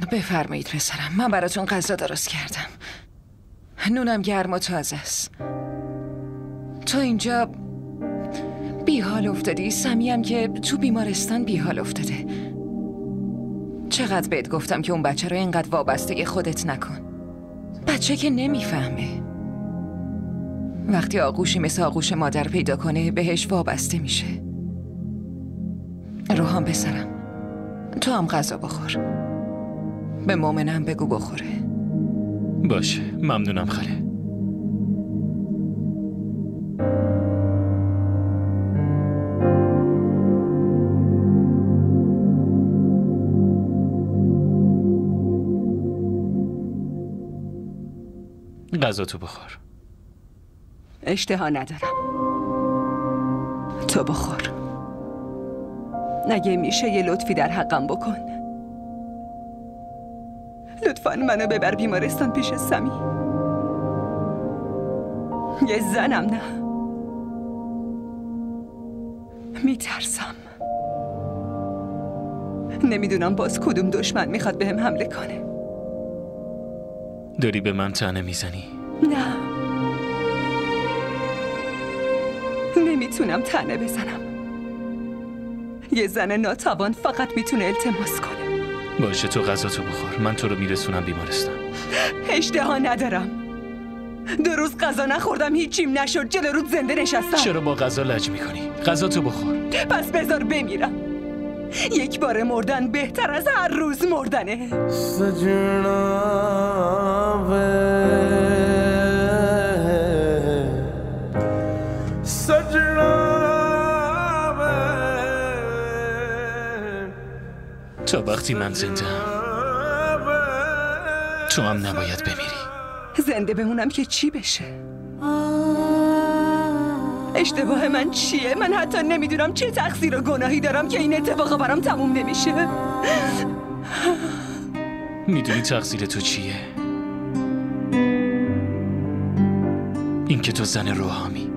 بفرمایید پسرم، من براتون غذا درست کردم. نونم گرم و تازه است. تو اینجا بیحال افتادی، سمیم که تو بیمارستان بیحال افتاده. چقدر بهت گفتم که اون بچه رو اینقدر وابسته خودت نکن. بچه که نمیفهمه. وقتی آغوشی مثل آغوش مادر پیدا کنه بهش وابسته میشه. روحان پسرم، تو هم غذا بخور. به مؤمنم بگو بخوره. باشه، ممنونم خاله. غذا تو بخور. اشتها ندارم. تو بخور. نگه میشه یه لطفی در حقم بکن. لطفاً منو ببر بیمارستان پیش سمی. یه زنم نه. میترسم. نمیدونم باز کدوم دشمن میخواد بهم حمله کنه. داری به من طعنه میزنی؟ نه، نمیتونم طعنه بزنم. یه زن ناتوان فقط میتونه التماس کنه. باشه، تو غذا تو بخور، من تو رو میرسونم بیمارستان. اشتها ندارم. 2 روز غذا نخوردم، هیچیم نشد، جلو رود زنده نشستم. چرا با غذا لج میکنی؟ غذا تو بخور. پس بذار بمیرم. یک بار مردن بهتر از هر روز مردنه. تا وقتی من زنده تو هم نباید بمیری. زنده بمونم که چی بشه؟ اشتباه من چیه؟ من حتی نمیدونم چه تقصیر و گناهی دارم که این اتفاقا برام تموم نمیشه. میدونی تقصیر تو چیه؟ این که تو زن روحامی.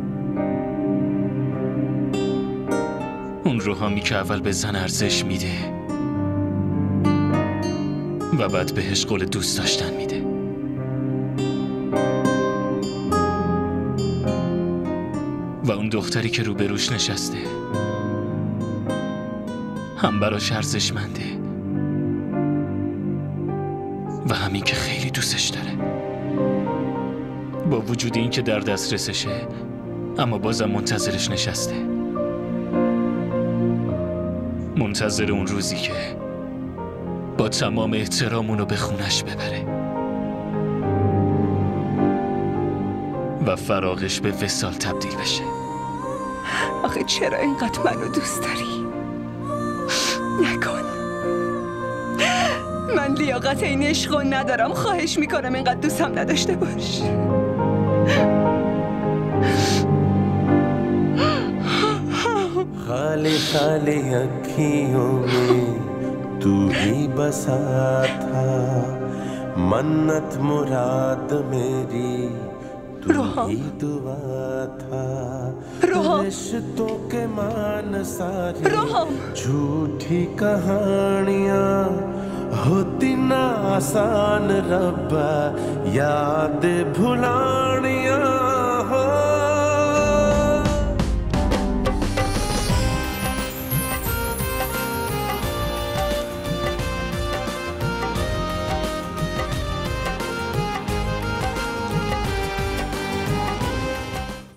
اون روحامی که اول به زن ارزش میده و بعد بهش قول دوست داشتن میده. و اون دختری که روبروش نشسته هم براش ارزشمنده و همین که خیلی دوستش داره. با وجود این که در دسترسشه اما بازم منتظرش نشسته. منتظر اون روزی که با تمام احترام اونو به خونش ببره و فراقش به وصال تبدیل بشه. آخه چرا اینقدر منو دوست داری؟ نکن. من لیاقت این عشقو ندارم. خواهش میکنم اینقدر دوستم نداشته باش. खाली खाली अखियों में तू ही बसा था, मन्नत मुराद मेरी तू ही दुआ था। रिश्तों के मान सारी झूठी कहानियाँ होती ना आसान रब्बा, याद भुलानियाँ